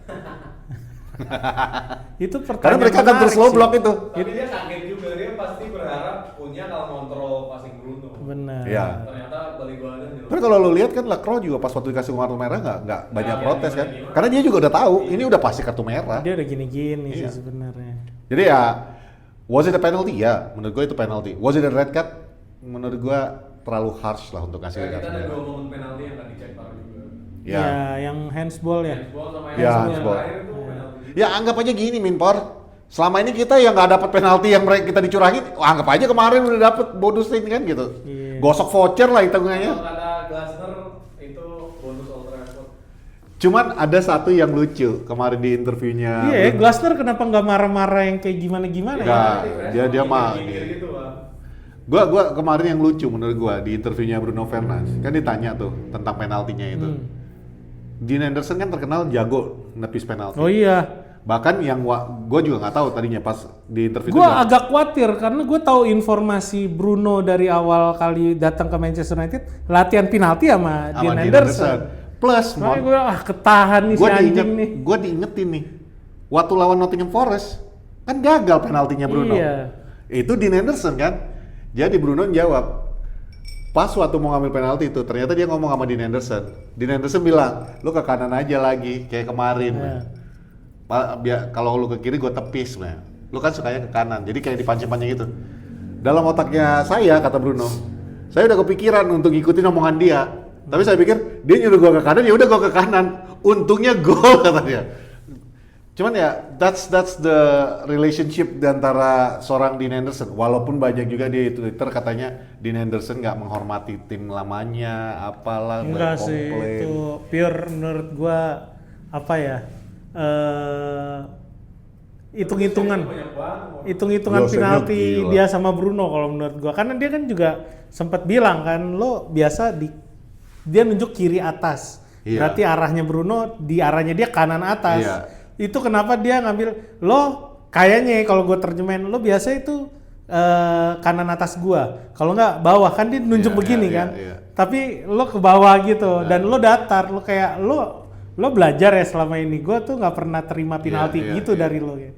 Itu pertanyaan Karena mereka akan terus slow block itu. Tapi dia kaget juga, dia pasti berharap punya kalau kontrol passing Bruno. Benar. Iya. Ternyata balik badan jelas. Tapi kalau lu lihat kan Lacroix juga pas waktu dikasih kartu merah nggak banyak protes kan? Karena dia juga udah tahu ini udah pasti kartu merah. Dia udah gini-gini sih sebenarnya. Jadi ya, was it a penalty? Ya, menurut gue itu penalty. Was it a red card? Menurut gue terlalu harsh lah untuk ngasih Kita kartu ada merah. 2 momen penalti yang tadi dicek VAR juga. Ya, yang handsball ya. Handball sama Ya, yang handball. terakhir itu penalti. Ya anggap aja gini Minpor. Selama ini kita yang nggak dapat penalti yang mereka kita dicurangin, anggap aja kemarin udah dapat bonus ini kan gitu. Iya. Gosok voucher lah hitungannya. Kalau kata Glasner itu bonus Old Trafford. Cuman ada satu yang lucu kemarin di interviewnya. Iya, Glasner kenapa nggak marah-marah yang kayak gimana-gimana Nggak. ya? dia mah- gitu, Bang. Gua kemarin yang lucu menurut gua di interviewnya Bruno Fernandes kan ditanya tuh tentang penaltinya itu. Dean Henderson kan terkenal jago nepis penalti. Oh iya. Bahkan yang gua juga nggak tahu tadinya pas di interview Gue itu agak khawatir karena gue tahu informasi Bruno dari awal kali datang ke Manchester United latihan penalti sama Dean Henderson. Plus, Makanya gue ketahan nih si anjing nih. Gue diingetin nih, waktu lawan Nottingham Forest kan gagal penaltinya Bruno. Iya. Itu Dean Henderson kan. Jadi Bruno jawab, pas waktu mau ngambil penalti itu ternyata dia ngomong sama Dean Henderson. Dean Henderson bilang, lu ke kanan aja lagi kayak kemarin. Iya. Kalau lu ke kiri gue tepis, man. Lu kan sukanya ke kanan, jadi kayak dipancing-pancing gitu. Dalam otaknya saya, kata Bruno, saya udah kepikiran untuk ngikutin omongan dia. Tapi saya pikir dia nyuruh gue ke kanan, ya udah gue ke kanan. Untungnya gol kata dia. Cuman ya that's the relationship antara seorang Dean Henderson. Walaupun banyak juga di Twitter katanya Dean Henderson nggak menghormati tim lamanya, apalah, Enggak banyak sih, komplain. itu pure menurut gue apa ya? Hitung-hitungan Banyak banget. hitung-hitungan Dosanya penalti gila. dia sama Bruno kalau menurut gua karena dia kan juga sempat bilang kan lo biasa dia nunjuk kiri atas. Iya. Berarti arahnya Bruno di arahnya dia kanan atas. Iya. Itu kenapa dia ngambil lo kayaknya kalau gua terjemahin lo biasa itu kanan atas gua. Kalau nggak bawah kan dia nunjuk Iya, begini iya, kan. iya. Tapi lo ke bawah gitu dan lo datar lo kayak lo belajar ya selama ini. Gua tuh nggak pernah terima penalti Iya, gitu iya. dari lo ya.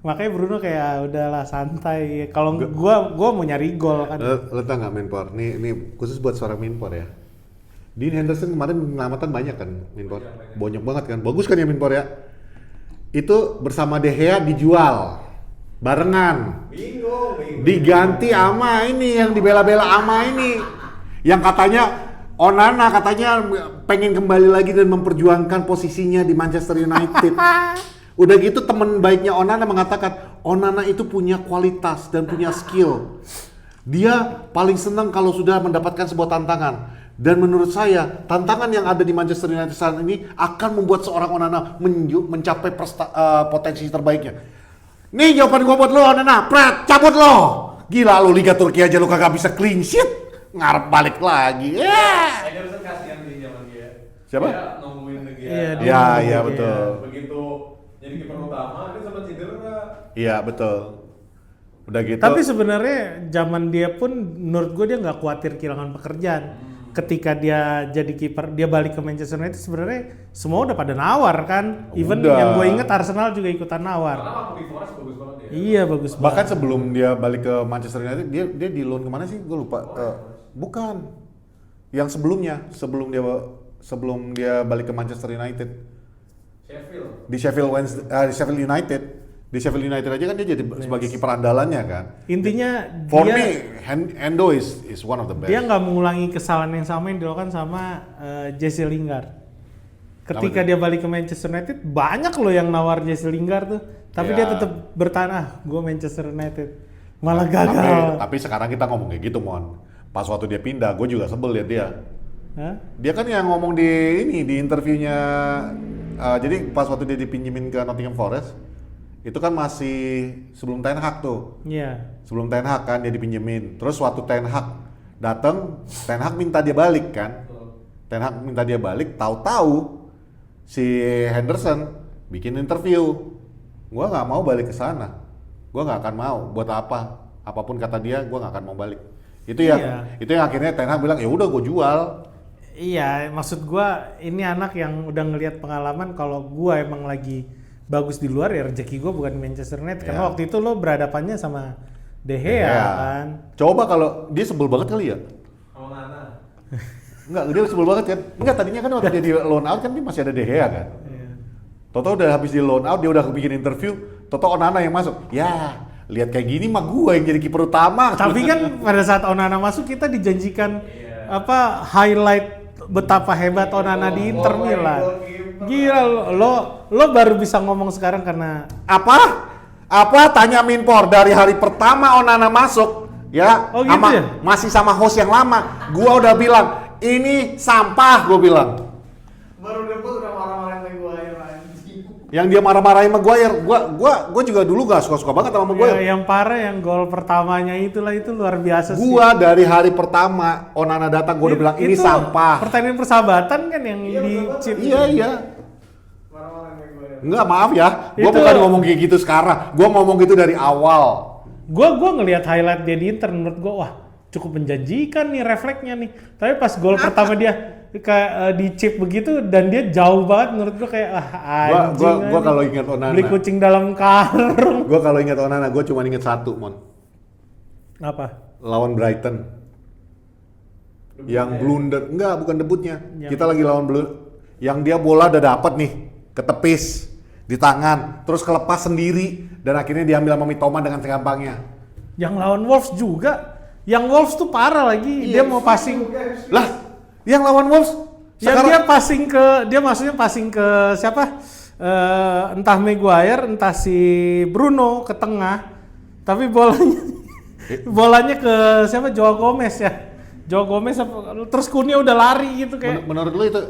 Makanya Bruno kayak udahlah santai. Kalau gua mau nyari gol kan. Lo tau nggak Minpor? Nih khusus buat seorang Minpor ya. Dean Henderson kemarin penyelamatan banyak kan Minpor? Banyak banget kan? Bagus kan ya Minpor ya? Itu bersama De Gea dijual barengan. Bingung. Diganti ama ini yang dibela-bela ama ini. Yang katanya Onana katanya pengen kembali lagi dan memperjuangkan posisinya di Manchester United. Udah gitu teman baiknya Onana mengatakan Onana itu punya kualitas dan punya skill. Dia paling senang kalau sudah mendapatkan sebuah tantangan. Dan menurut saya tantangan yang ada di Manchester United saat ini akan membuat seorang Onana mencapai potensi terbaiknya. Nih jawaban gua buat lo Onana, pret, cabut lo. Gila lo Liga Turki aja lo kagak bisa clean sheet. Ngarep balik lagi. Henderson kasihan di zaman dia. Siapa? Dia nungguin De Gea. Iya, dia Iya, nungguin iya De Gea. betul. Begitu jadi kiper utama dia sempat cedera. Iya betul. Udah gitu. Tapi sebenarnya zaman dia pun menurut gue dia nggak khawatir kehilangan pekerjaan. Ketika dia jadi kiper, dia balik ke Manchester United sebenarnya semua udah pada nawar kan. Even Udah. yang gue inget Arsenal juga ikutan nawar. Karena waktu di Forest bagus banget dia. Iya bagus Bahkan banget. sebelum dia balik ke Manchester United, dia di loan kemana sih? Gue lupa. Bukan. Yang sebelum dia balik ke Manchester United. Sheffield. Di Sheffield United. Di Sheffield United aja kan dia jadi sebagai kiper andalannya kan. Intinya For dia me, Endo is one of the best. dia nggak mengulangi kesalahan yang sama yang dilakukan sama Jesse Lingard. Ketika Apa dia balik ke Manchester United, banyak loh yang nawar Jesse Lingard tuh. Tapi Ya. dia tetap bertahan, gue Manchester United. Malah gagal. Tapi sekarang kita ngomong kayak gitu, Mon. Pas waktu dia pindah, gue juga sebel liat dia. Hah? Dia kan yang ngomong di interviewnya. Jadi pas waktu dia dipinjemin ke Nottingham Forest, itu kan masih sebelum Ten Hag tuh. Iya. Sebelum Ten Hag kan dia dipinjemin. Terus waktu Ten Hag datang, Ten Hag minta dia balik kan. Ten Hag minta dia balik, tahu-tahu si Henderson bikin interview. Gua nggak mau balik ke sana. Gua nggak akan mau. Buat apa? Apapun kata dia, gua nggak akan mau balik. Itu Iya. itu yang akhirnya Ten Hag bilang ya udah gue jual. Iya, maksud gua ini anak yang udah ngelihat pengalaman kalau gua emang lagi bagus di luar ya rezeki gua bukan di Manchester United. Karena Ya. waktu itu lo berhadapannya sama De Gea Ya. kan. Coba kalau dia sebel banget kali ya. Sama Nana. Enggak, dia sebel banget kan. Enggak, tadinya kan waktu dia di loan out kan dia masih ada De Gea kan. Iya. Toto udah habis di loan out, dia udah bikin interview, Toto Onana yang masuk. Ya, lihat kayak gini mah gua yang jadi kiper utama. Tapi kan pada saat Onana masuk kita dijanjikan apa highlight betapa hebat Onana di Inter Milan. Gila lo baru bisa ngomong sekarang karena Apa tanya Minpor dari hari pertama Onana masuk ya, Oh, gitu ya? masih sama host yang lama. Gua udah bilang ini sampah, gua bilang. Baru debut udah marah-marahin Maguire anjing. Yang dia marah-marahin Maguire, gua juga dulu gak suka-suka banget sama Maguire. yang parah yang gol pertamanya itu luar biasa sih. Gua dari hari pertama Onana datang gua udah bilang ini Itu sampah. Pertandingan persahabatan kan yang Iya, di betul banget. chip. Iya. Marah-marahin Maguire. Enggak, maaf ya. Gua Itu- bukan ngomong kayak gitu sekarang. Gua ngomong gitu dari awal. Gua ngelihat highlight dia di Inter, menurut gua wah cukup menjanjikan nih refleksnya nih. Tapi pas gol pertama dia kayak di chip begitu dan dia jauh banget, menurut gua kayak anjing. Gua kalau ingat Onana. beli kucing dalam karung. Gua kalau ingat Onana, gua cuma ingat satu, Mon. Apa? Lawan Brighton. Yang blunder, enggak bukan debutnya. Yang- Kita lagi lawan yang dia bola udah dapet nih, ketepis di tangan, terus kelepas sendiri dan akhirnya diambil sama Mitoma dengan segampangnya. Yang lawan Wolves juga. Yang Wolves tuh parah lagi. Dia mau passing. Lah, yang lawan Wolves Yang dia passing ke, dia maksudnya passing ke siapa? Entah Maguire, entah si Bruno ke tengah. Tapi bolanya ke siapa? Joao Gomez ya. Joao Gomez terus Kunnya udah lari gitu kayak. menurut lu itu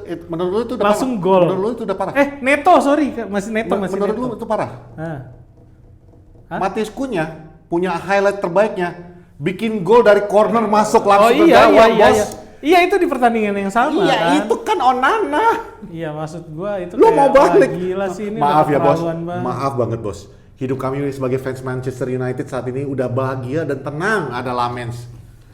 udah Langsung parah? gol. Menurut lu itu udah parah? Neto sorry, masih Neto masih menurut Neto. lu itu parah? Ah. Hah? Matias Cunha punya highlight terbaiknya, bikin gol dari corner masuk Oh langsung ke iya, gawang, iya. bos. Iya itu di pertandingan yang sama Iya, kan. itu kan Onana. Iya maksud gua itu Lu kayak, mau wah, balik. gila sih ini Maaf udah ya, Bos. keterlaluan banget. Maaf banget, Bos. Hidup kami sebagai fans Manchester United saat ini udah bahagia dan tenang ada Lamens.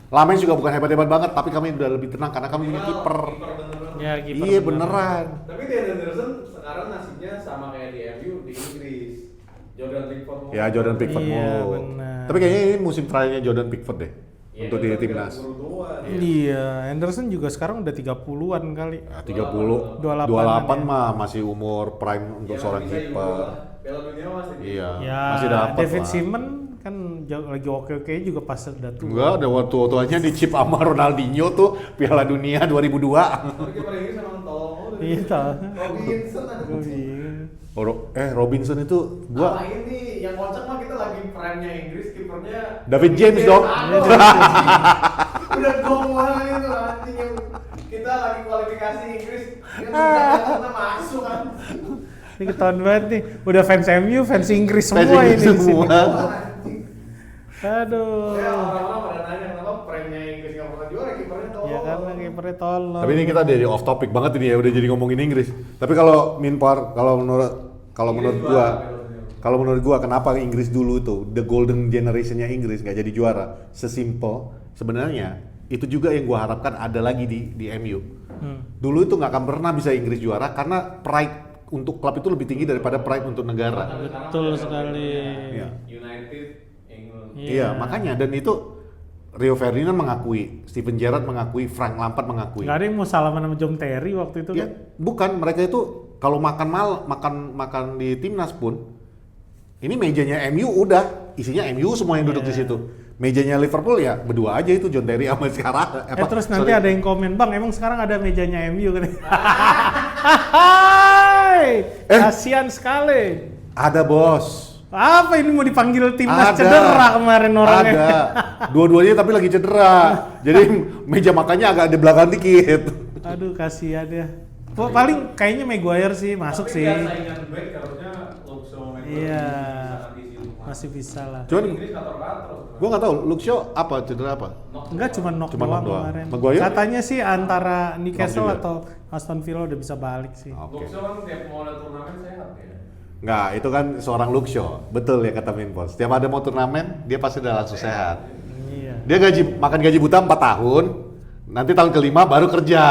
Lamens juga bukan hebat-hebat banget, tapi kami udah lebih tenang karena kami punya kiper. beneran. Ya, kiper Iya, bener. beneran. Tapi Dean Henderson sekarang nasibnya sama kayak di MU di Inggris. Jordan Pickford. Ya, Jordan Pickford Iya, mulu. benar. Tapi kayaknya ini musim terakhirnya Jordan Pickford deh. Iya, untuk di dia timnas. 32. Iya, Anderson juga sekarang udah 30-an kali. Ya, 30, 28 28 ya. mah masih umur prime untuk seorang kiper. Piala Dunia masih di- Iya, Ya, masih dapat David lah. Simon kan lagi oke-oke juga pas udah tua. Enggak, ada waktu-waktunya di chip sama Ronaldinho tuh Piala Dunia 2002. Tapi kiper Inggris emang tolong mulu. Iya, tahu. Robinson ada. Gua bingung. Robinson itu Gua gua ini yang kocak mah kita lagi prime-nya Inggris, kipernya David James dong. Aduh, udah gong banget itu anjing yang kita lagi kualifikasi Inggris, dia karena masuk kan. Ini ketahuan banget nih. Udah fans MU, fans Inggris Fans semua Inggris ini. di sini. semua. Anjing. Aduh. Ya orang-orang pada nanya kenapa prime-nya Inggris nggak pernah juara, kipernya tolong. Ya karena kipernya tolong. Tapi ini kita dari off topic banget ini ya, udah jadi ngomongin Inggris. Tapi kalau Minpar, kalau menurut gua kenapa Inggris dulu tuh the golden generation-nya Inggris nggak jadi juara? Sesimpel sebenarnya itu juga yang gua harapkan ada lagi di MU. Dulu itu nggak akan pernah bisa Inggris juara karena pride untuk klub itu lebih tinggi daripada pride untuk negara. Betul sekali. Iya. United, England. Iya, makanya dan itu Rio Ferdinand mengakui, Steven Gerrard mengakui, Frank Lampard mengakui. Gak ada yang mau salaman sama John Terry waktu itu Ya, kan? bukan, mereka itu kalau makan di timnas pun ini mejanya MU udah isinya MU semua yang duduk di situ. Mejanya Liverpool ya berdua aja itu John Terry sama sekarang. Terus nanti ada yang komen, "Bang, emang sekarang ada mejanya MU kan?" Kasian sekali. Ada, Bos. Apa ini mau dipanggil timnas Ada. cedera kemarin orangnya? Ada. Dua-duanya tapi lagi cedera. Jadi meja makannya agak di belakang dikit. Aduh, kasihan ya. Paling kayaknya Maguire sih masuk Tapi sih. biar saingan back harusnya Luke Shaw sama Maguire Iya. bisa di situ. Masih bisa lah. Cuman Inggris kator-kator. gua nggak tahu Luke Shaw apa cedera apa. Enggak cuma knock Cuma knock doang doang. kemarin. Maguire? Katanya sih antara Newcastle Knock juga. atau Aston Villa udah bisa balik sih. Oke. Luke Shaw kan tiap mau ada turnamen sehat ya. Nggak, itu kan seorang Luke Shaw. Betul ya kata Minpor. Setiap ada mau turnamen, dia pasti udah langsung sehat. Iya. Dia makan gaji buta 4 tahun. Nanti tahun kelima baru kerja.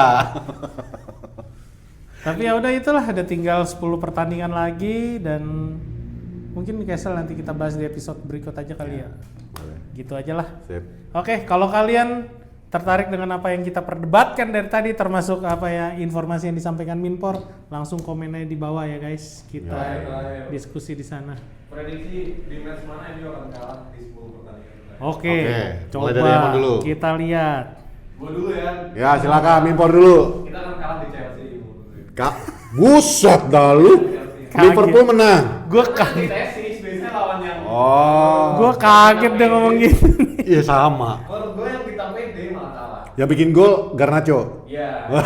Tapi ya udah itulah, ada tinggal 10 pertandingan lagi dan mungkin Newcastle nanti kita bahas di episode berikut aja kali ya. Gitu aja lah. Sip. Oke, kalau kalian tertarik dengan apa yang kita perdebatkan dari tadi, termasuk apa ya informasi yang disampaikan Minpor, langsung komen aja di bawah ya guys. Kita Ya. diskusi di sana. Prediksi di match mana MU akan kalah di 10 pertandingan. Oke, Oke, mulai dari Yaman dulu. kita lihat. Gua dulu ya. Ya silakan Minpor dulu. Kita akan kalah di Chelsea. Kak. Buset dah lu. Kaget. Liverpool menang. Gue kaget. Tesis biasanya lawan yang Oh. Gue kaget deh ngomong gitu. Iya sama. menurut gue yang kita pede malah kalah. Yang bikin gol Garnacho. Iya. Udah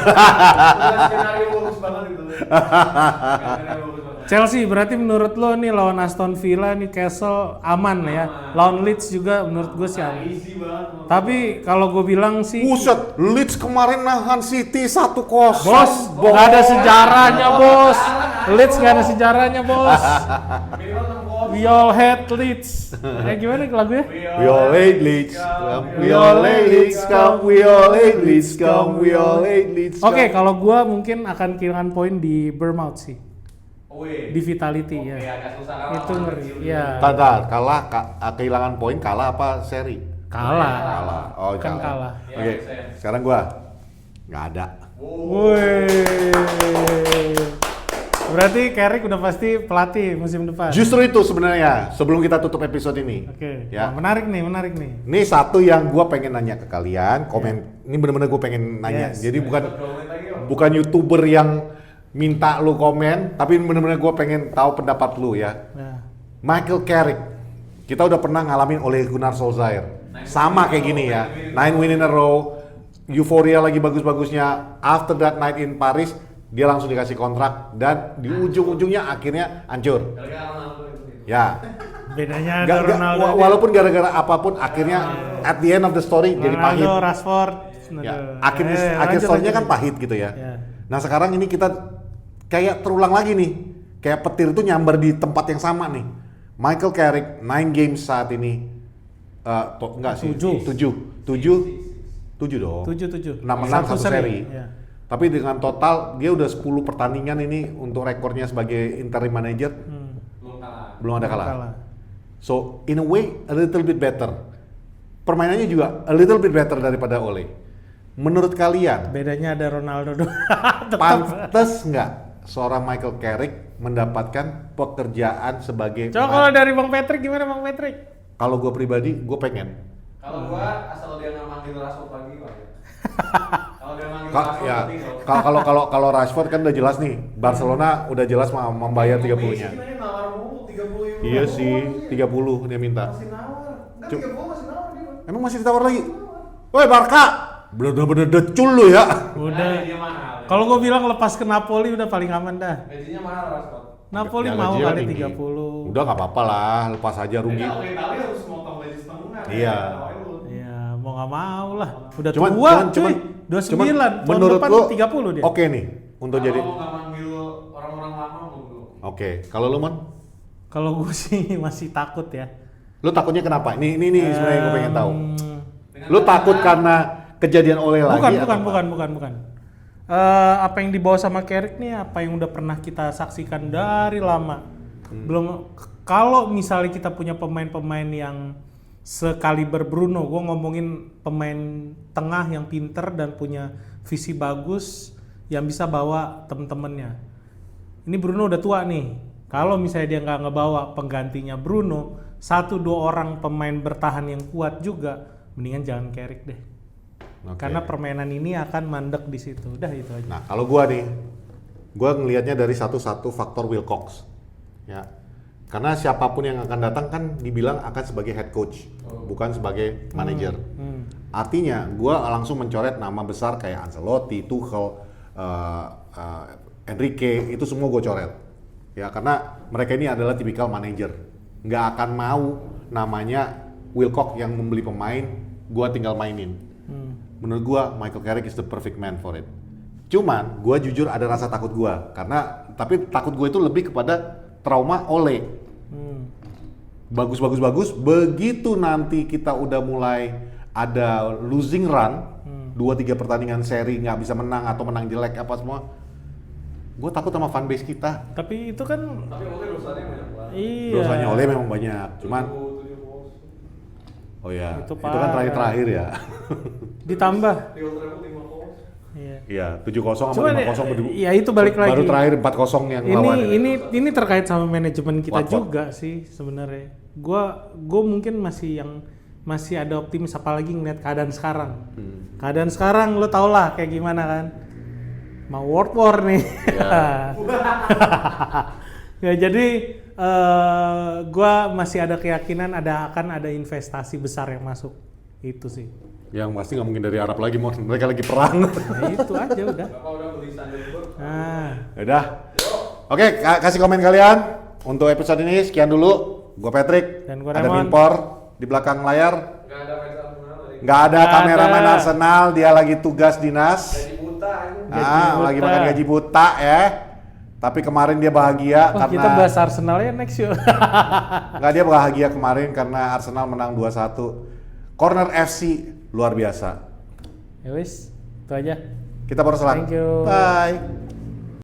skenario bagus banget itu. Skenario bagus banget. Chelsea berarti menurut lo nih lawan Aston Villa, Newcastle aman ya. Lawan Leeds juga menurut gue sih aman. Easy banget. Tapi kalau gue bilang sih, Buset, Leeds kemarin nahan City 1-0. bos, nggak ada sejarahnya bos. Leeds nggak ada sejarahnya bos. Minimal 6 gol. We all hate Leeds. Gimana lagunya? We all hate Leeds, we all hate Leeds, come, we all hate Leeds, come, we all hate Leeds. Oke, kalau gue mungkin akan kehilangan poin di Bournemouth sih. Wih. Di Vitality ya. Oke, agak susah karena Itu lawan ngeri. kecil Ya. Tadar, kalah, kehilangan poin, kalah apa seri? Kalah. Kalah. Oh, Kan kalah. Ya, Oke, make sense. sekarang gua nggak ada. Wih. Berarti Carrick udah pasti pelatih musim depan. Justru itu sebenarnya sebelum kita tutup episode ini. Oke. Ya. Wah, menarik nih. Ini satu yang gua pengen nanya ke kalian, komen. Ini bener-bener gua pengen nanya. Yes. Jadi bukan Komen lagi, Om. bukan YouTuber yang minta lu komen, tapi bener-bener gua pengen tahu pendapat lu ya. Nah. Michael Carrick, kita udah pernah ngalamin Ole Gunnar Solskjaer. Sama kayak gini ya, 9 win in a row, euforia lagi bagus-bagusnya. After that night in Paris, dia langsung dikasih kontrak dan di ujung-ujungnya akhirnya hancur. Gara-gara Ronaldo itu. Ya, Bedanya ada Nggak- Ronaldo. walaupun gara-gara apapun, akhirnya at the end of the story jadi pahit. Ronaldo, Rashford. Ya, akhir lanjut, story-nya lanjut. kan pahit gitu ya. Ya. Nah sekarang ini kita kayak terulang lagi nih, kayak petir itu nyamber di tempat yang sama nih. Michael Carrick 9 games saat ini, enggak sih, 7 dong. 7. 6 menang 1 seri. Ya. Tapi dengan total dia udah 10 pertandingan ini untuk rekornya sebagai interim manager Belum kalah. belum ada kalah. Kalah. So in a way a little bit better. Permainannya juga a little bit better daripada Ole. Menurut kalian Bedanya ada Ronaldo doang. pantas nggak seorang Michael Carrick mendapatkan pekerjaan sebagai Coba kalau dari Bang Patrick gimana Bang Patrick? kalau gue pribadi gue pengen Kalau gua asal dia nggak manggil Rashford lagi Pak. Kalau dia manggil Ka- Rashford ya penting, Sob. kalau Rashford kan udah jelas nih Barcelona udah jelas membayar 30-nya. Messi sebenarnya nawar mulu 30 euro. Iya sih 30 dia minta. Masih nawar. Enggak Cuk. 30 masih nawar dia. Emang masih ditawar lagi? Woi Barca, bener-bener decul lu ya. Udah. Dia mahal. Kalau gue bilang lepas ke Napoli udah paling aman dah. Gajinya mahal Rashford. Napoli Ya, mau gajinya kali tinggi. 30. Udah nggak apa-apa lah, lepas aja rugi. Kalau Italia harus motong gaji setengah. Iya. Iya, mau nggak mau lah. Udah Cuman, tua, cuman, cuy. cuman, 29, cuman tahun menurut depan lu 30 dia. Oke nih, untuk jadi. Kalau nggak manggil orang-orang lama dulu. Oke, kalau lu Mon, Kalau gue sih masih takut ya. lu takutnya kenapa? Ini sebenarnya gue pengen tahu. Dengan Lu takut karena kejadian Ole lagi? Bukan, atau bukan. Apa yang dibawa sama Carrick nih apa yang udah pernah kita saksikan dari lama. Belum kalau misalnya kita punya pemain-pemain yang sekaliber Bruno, gue ngomongin pemain tengah yang pinter dan punya visi bagus yang bisa bawa temen-temennya. Ini Bruno udah tua nih. Kalau misalnya dia nggak ngebawa penggantinya Bruno, 1-2 orang pemain bertahan yang kuat juga, mendingan jangan Carrick deh. Oke. Karena permainan ini akan mandek di situ. Udah itu aja. Nah, kalau gua nih, gua ngelihatnya dari satu faktor Wilcox. Ya. Karena siapapun yang akan datang kan dibilang akan sebagai head coach, bukan sebagai manager. Artinya, gua langsung mencoret nama besar kayak Ancelotti, Tuchel, Enrique, itu semua gua coret. Ya, karena mereka ini adalah tipikal manager. Nggak akan mau namanya Wilcox yang membeli pemain, gua tinggal mainin. Menurut gua Michael Carrick is the perfect man for it. Cuman gua jujur ada rasa takut gua tapi takut gua itu lebih kepada trauma Ole. Bagus begitu nanti kita udah mulai ada losing run, 2-3 pertandingan seri nggak bisa menang atau menang jelek apa semua. Gua takut sama fanbase kita. Tapi itu kan Tapi Ole dosanya banyak banget. iya. Dosanya Ole memang banyak. Cuman 7 gol. oh ya, Itu itu kan parah. terakhir ya. Ditambah. Di Old Trafford 5 gol. Iya. Iya, 7-0 sama Cuman 5-0 ya itu balik lagi. baru terakhir 4-0 yang lawan. Ini terkait sama manajemen kita What? juga sih sebenarnya. Gua mungkin masih ada optimis apalagi ngeliat keadaan sekarang. Keadaan sekarang lo tau lah kayak gimana kan. Mau world war nih. Ya, jadi gua masih ada keyakinan akan ada investasi besar yang masuk. Itu sih. Yang pasti nggak mungkin dari Arab lagi, Mon. Mereka lagi perang. Nah, itu aja udah. Bapak udah beli Standard. Nah, Udah. Oke, kasih komen kalian. Untuk episode ini sekian dulu. Gua Patrick. Dan gua ada Raymond. Bimpor di belakang layar. Nggak ada fans Arsenal tadi. Nggak ada Nggak kameramen ada. Arsenal, dia lagi tugas dinas. Jadi buta ini. Lagi buta. makan gaji buta ya. Tapi kemarin dia bahagia wah, karena kita bahas Arsenal ya next yuk. nggak, dia bahagia kemarin karena Arsenal menang 2-1. Corner FC luar biasa. Ya wis, itu aja. Kita baru selang. Thank you. Bye.